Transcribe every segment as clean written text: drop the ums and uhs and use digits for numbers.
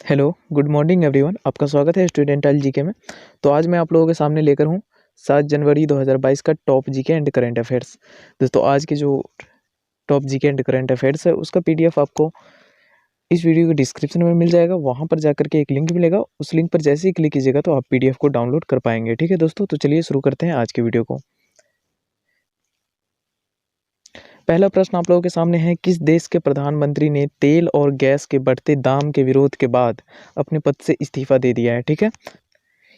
Hello, good morning everyone. आपका स्वागत है स्टूडेंट जीके में। तो आज मैं आप लोगों के सामने लेकर हूँ 7 जनवरी 2022 का top GK and current affairs. दोस्तों, आज के जो top GK and current affairs है उसका पीडीएफ आपको इस वीडियो के डिस्क्रिप्शन में मिल जाएगा। वहाँ पर जाकर के एक लिंक मिलेगा, उस लिंक पर जैसे ही क्लिक कीजिएगा तो आप पीडीएफ को डाउनलोड कर पाएंगे। ठीक है दोस्तों, तो चलिए शुरू करते हैं आज के वीडियो को। पहला प्रश्न आप लोगों के सामने है, किस देश के प्रधानमंत्री ने तेल और गैस के बढ़ते दाम के विरोध के बाद अपने पद से इस्तीफा दे दिया है। ठीक है,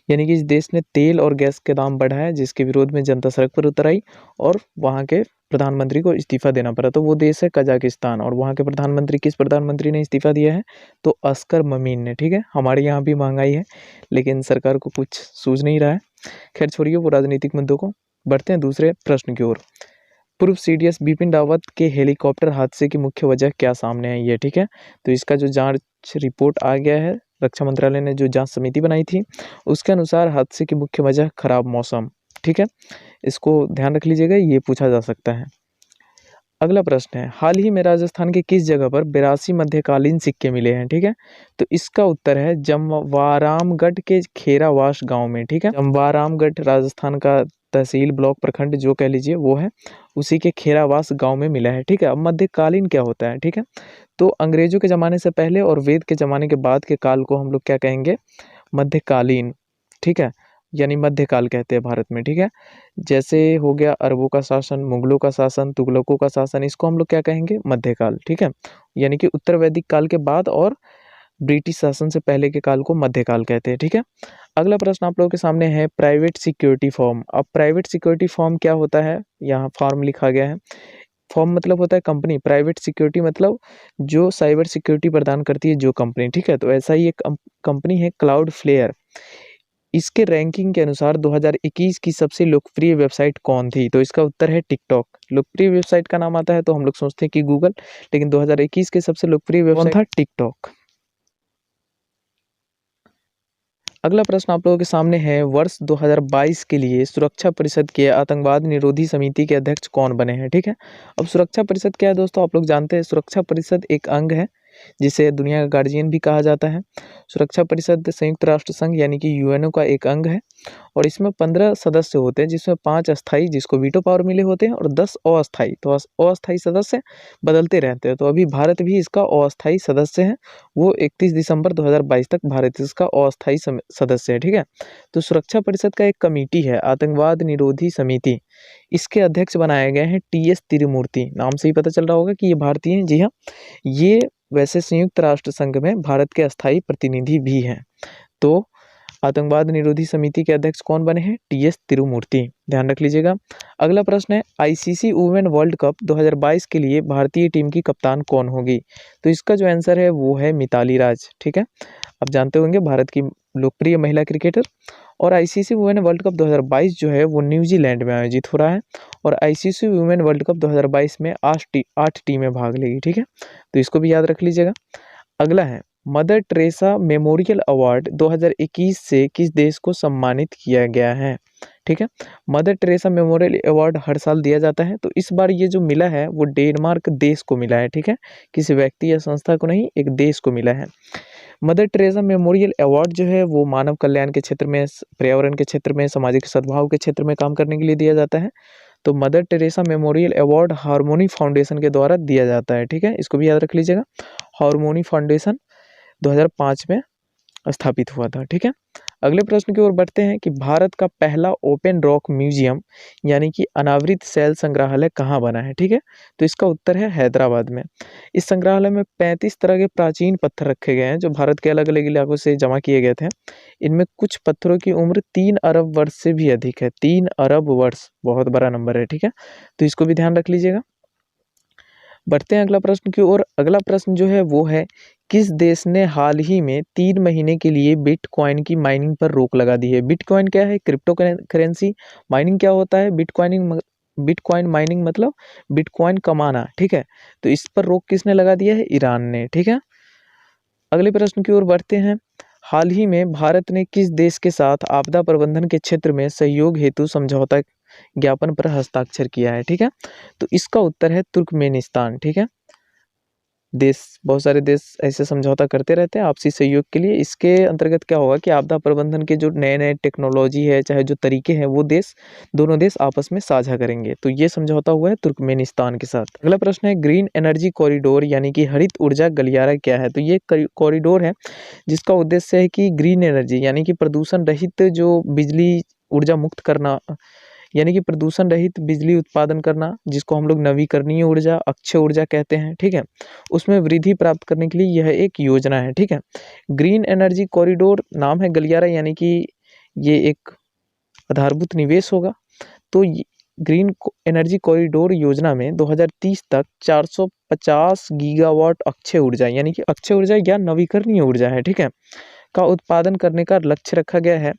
यानी कि इस देश ने तेल और गैस के दाम बढ़ाए जिसके विरोध में जनता सड़क पर उतर आई और वहाँ के प्रधानमंत्री को इस्तीफा देना पड़ा। तो वो देश है कजाकिस्तान, और वहाँ के प्रधानमंत्री किस प्रधानमंत्री ने इस्तीफा दिया है? तो अस्कर ममीन ने। ठीक है, हमारे यहाँ भी महंगाई है लेकिन सरकार को कुछ सूझ नहीं रहा है। खैर छोड़िए वो राजनीतिक मुद्दों को, बढ़ते हैं दूसरे प्रश्न की ओर। पूर्व सीडीएस बिपिन रावत के हेलीकॉप्टर हादसे की मुख्य वजह क्या सामने आई है? ठीक है, तो इसका जो जांच रिपोर्ट आ गया है, रक्षा मंत्रालय ने जो जांच समिति बनाई थी उसके अनुसार हादसे की मुख्य वजह खराब मौसम। ठीक है, इसको ध्यान रख लीजिएगा, ये पूछा जा सकता है। अगला प्रश्न है, हाल ही में राजस्थान के किस जगह पर 82 मध्यकालीन सिक्के मिले हैं? ठीक है, तो इसका उत्तर है जमवारामगढ़ के खेरावास गांव में। ठीक है, जमवारामगढ़ राजस्थान का तहसील ब्लॉक प्रखंड जो कह लीजिए वो है, उसी के खेरावास गांव में मिला है। ठीक है, अब मध्यकालीन क्या होता है? ठीक है, तो अंग्रेजों के ज़माने से पहले और वेद के ज़माने के बाद के काल को हम लोग क्या कहेंगे? मध्यकालीन। ठीक है, यानी मध्यकाल कहते हैं भारत में। ठीक है, जैसे हो गया अरबों का शासन, मुगलों का शासन, तुगलकों का शासन, इसको हम लोग क्या कहेंगे? मध्यकाल। ठीक है, यानी कि उत्तर वैदिक काल के बाद और ब्रिटिश शासन से पहले के काल को मध्यकाल कहते हैं। ठीक है, अगला प्रश्न आप लोगों के सामने है, प्राइवेट सिक्योरिटी फर्म। अब प्राइवेट सिक्योरिटी फर्म क्या होता है? यहाँ फॉर्म लिखा गया है। फर्म मतलब होता है कंपनी, प्राइवेट सिक्योरिटी मतलब जो साइबर सिक्योरिटी प्रदान करती है जो कंपनी। ठीक है, तो ऐसा ही एक कंपनी है क्लाउड फ्लेयर। इसके रैंकिंग के अनुसार 2021 की सबसे लोकप्रिय वेबसाइट कौन थी? तो इसका उत्तर है टिकटॉक। लोकप्रिय वेबसाइट का नाम आता है तो हम लोग सोचते हैं कि गूगल, लेकिन 2021 के सबसे लोकप्रिय वेबसाइट कौन था? टिकटॉक। अगला प्रश्न आप लोगों के सामने है, वर्ष 2022 के लिए सुरक्षा परिषद के आतंकवाद निरोधी समिति के अध्यक्ष कौन बने हैं? ठीक है, अब सुरक्षा परिषद क्या है दोस्तों? आप लोग जानते हैं सुरक्षा परिषद एक अंग है जिसे दुनिया का गार्जियन भी कहा जाता है। सुरक्षा परिषद संयुक्त राष्ट्र संघ यानी कि यूएनओ का एक अंग है और इसमें 15 सदस्य होते हैं जिसमें 5 अस्थायी जिसको वीटो पावर मिले होते हैं और 10 अस्थायी। तो अस्थायी सदस्य बदलते रहते हैं, तो अभी भारत भी इसका अस्थायी सदस्य है। वो 31 दिसंबर 2022 तक भारत इसका अस्थायी सदस्य है। ठीक है, तो सुरक्षा परिषद का एक कमेटी है आतंकवाद निरोधी समिति, इसके अध्यक्ष बनाए गए हैं टीएस तिरुमूर्ति। नाम से ही पता चल रहा होगा कि ये भारतीय हैं। जी हाँ, ये वैसे संयुक्त राष्ट्र संघ में भारत के अस्थायी प्रतिनिधि भी हैं। तो आतंकवाद निरोधी समिति के अध्यक्ष कौन बने हैं? टीएस तिरुमूर्ति, ध्यान रख लीजिएगा। अगला प्रश्न है, आईसीसी वुमेन वर्ल्ड कप 2022 के लिए भारतीय टीम की कप्तान कौन होगी? तो इसका जो आंसर है वो है मिताली राज। ठीक है, आप जानते होंगे भारत की लोकप्रिय महिला क्रिकेटर। और आईसीसी वुमेन वर्ल्ड कप 2022 जो है वो न्यूजीलैंड में आयोजित हो रहा है और आईसीसी वुमेन वर्ल्ड कप 2022 में 8 टीमें भाग लेगी। ठीक है, तो इसको भी याद रख लीजिएगा। अगला है, मदर टेरेसा मेमोरियल अवार्ड 2021 से किस देश को सम्मानित किया गया है? ठीक है, मदर टेरेसा मेमोरियल अवार्ड हर साल दिया जाता है, तो इस बार ये जो मिला है वो डेनमार्क देश को मिला है। ठीक है, किसी व्यक्ति या संस्था को नहीं, एक देश को मिला है। मदर टेरेसा मेमोरियल अवार्ड जो है वो मानव कल्याण के क्षेत्र में, पर्यावरण के क्षेत्र में, सामाजिक सद्भाव के क्षेत्र में काम करने के लिए दिया जाता है। तो mother Teresa memorial award harmony foundation के द्वारा दिया जाता है। ठीक है, इसको भी याद रख लीजिएगा। हार्मोनी फाउंडेशन 2005 में स्थापित हुआ था। ठीक है, अगले प्रश्न की ओर बढ़ते हैं कि भारत का पहला ओपन रॉक म्यूजियम यानी कि अनावृत शैल संग्रहालय कहाँ बना है? ठीक है, तो इसका उत्तर है हैदराबाद में। इस संग्रहालय में 35 तरह के प्राचीन पत्थर रखे गए हैं जो भारत के अलग अलग इलाकों से जमा किए गए थे। इनमें कुछ पत्थरों की उम्र 3 अरब वर्ष से भी अधिक है। 3 अरब वर्ष बहुत बड़ा नंबर है। ठीक है, तो इसको भी ध्यान रख लीजिएगा। बढ़ते हैं अगला प्रश्न की ओर। अगला प्रश्न जो है वो है, किस देश ने हाल ही में 3 महीने के लिए बिटकॉइन की माइनिंग पर रोक लगा दी है? बिटकॉइन क्या है? Crypto currency. माइनिंग क्या होता है? बिटकॉइन माइनिंग मतलब बिटकॉइन कमाना। ठीक है, तो इस पर रोक किसने लगा दिया है? ईरान ने। ठीक है, अगले प्रश्न की ओर बढ़ते हैं। हाल ही में भारत ने किस देश के साथ आपदा प्रबंधन के क्षेत्र में सहयोग हेतु समझौता ज्ञापन पर हस्ताक्षर किया है? ठीक है, तो इसका उत्तर है तुर्कमेनिस्तान। ठीक है, देश, बहुत सारे देश ऐसे समझौता करते रहते हैं आपसी सहयोग के लिए। इसके अंतर्गत क्या होगा कि आपदा प्रबंधन के जो नए-नए टेक्नोलॉजी है, चाहे जो तरीके हैं, वो दोनों देश आपस में साझा करेंगे। तो ये समझौता हुआ है तुर्कमेनिस्तान के साथ। अगला प्रश्न है ग्रीन एनर्जी कॉरिडोर यानी कि हरित ऊर्जा गलियारा क्या है? तो ये कॉरिडोर है जिसका उद्देश्य है कि ग्रीन एनर्जी यानी कि प्रदूषण रहित जो बिजली ऊर्जा मुक्त करना, यानी कि प्रदूषण रहित बिजली उत्पादन करना, जिसको हम लोग नवीकरणीय ऊर्जा, अक्षय ऊर्जा कहते हैं, ठीक है? उसमें वृद्धि प्राप्त करने के लिए यह एक योजना है, ठीक है? ग्रीन एनर्जी कॉरिडोर नाम है गलियारा, यानी कि ये एक आधारभूत निवेश होगा। तो ग्रीन एनर्जी कॉरिडोर योजना में 2030 तक 450 गीगावाट अक्षय ऊर्जा, यानी कि अक्षय ऊर्जा या नवीकरणीय ऊर्जा है, ठीक है, का उत्पादन करने का लक्ष्य रखा गया है।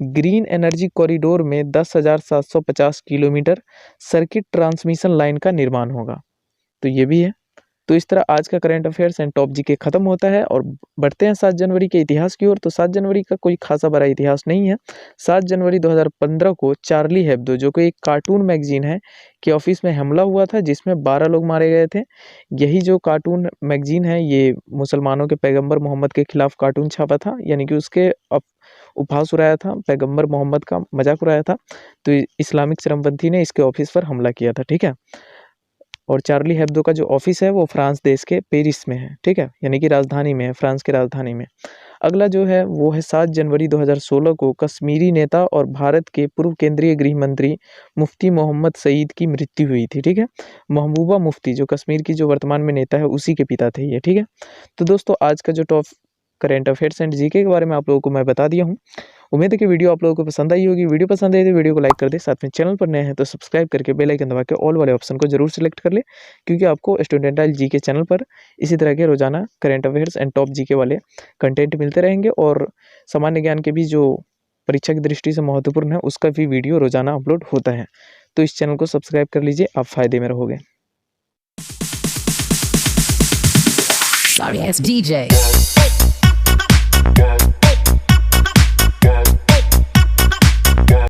ग्रीन एनर्जी कॉरिडोर में 10,750 किलोमीटर सर्किट ट्रांसमिशन लाइन का निर्माण होगा। तो ये भी है। तो इस तरह आज का current affairs and top GK खत्म होता है और बढ़ते हैं 7 जनवरी के इतिहास की ओर। तो 7 जनवरी का कोई खासा बड़ा इतिहास नहीं है। 7 जनवरी 2015 को चार्ली हेब्दो, जो कि एक कार्टून मैगजीन है, के ऑफिस में हमला हुआ था जिसमें 12 लोग मारे गए थे। यही जो कार्टून मैगजीन है ये मुसलमानों के पैगंबर मोहम्मद के खिलाफ कार्टून छापा था, यानी कि उसके उपहास उड़ाया था, पैगंबर मोहम्मद का मजाक उड़ाया था। तो इस्लामिक चरमपंथी ने इसके ऑफिस पर हमला किया था, ठीक है। और चार्ली हेब्दो का जो ऑफिस है वो फ्रांस देश के पेरिस में है, ठीक है, यानी कि राजधानी में है, फ्रांस की राजधानी में। अगला जो है वो है 7 जनवरी 2016 को कश्मीरी नेता और भारत के पूर्व केंद्रीय गृह मंत्री मुफ्ती मोहम्मद सईद की मृत्यु हुई थी, ठीक है। महबूबा मुफ्ती जो कश्मीर की जो वर्तमान में नेता है उसी के पिता थे ये, ठीक है। तो दोस्तों आज का जो top current affairs and GK के बारे में आप लोगों को मैं बता दिया हूँ। उम्मीद है कि वीडियो आप लोगों को पसंद आई होगी। वीडियो पसंद आई तो वीडियो को लाइक कर दे, साथ में चैनल पर नए हैं तो सब्सक्राइब करके बेल आइकन दबा के ऑल वाले ऑप्शन को जरूर सेलेक्ट कर ले, क्योंकि आपको स्टूडेंटाइल जीके चैनल पर इसी तरह के रोजाना current affairs and top GK वाले कंटेंट मिलते रहेंगे और सामान्य ज्ञान के भी जो परीक्षा की दृष्टि से महत्वपूर्ण है उसका भी वीडियो रोजाना अपलोड होता है। तो इस चैनल को सब्सक्राइब कर लीजिए, आप फायदे में रहोगे। Sorry, it's DJ.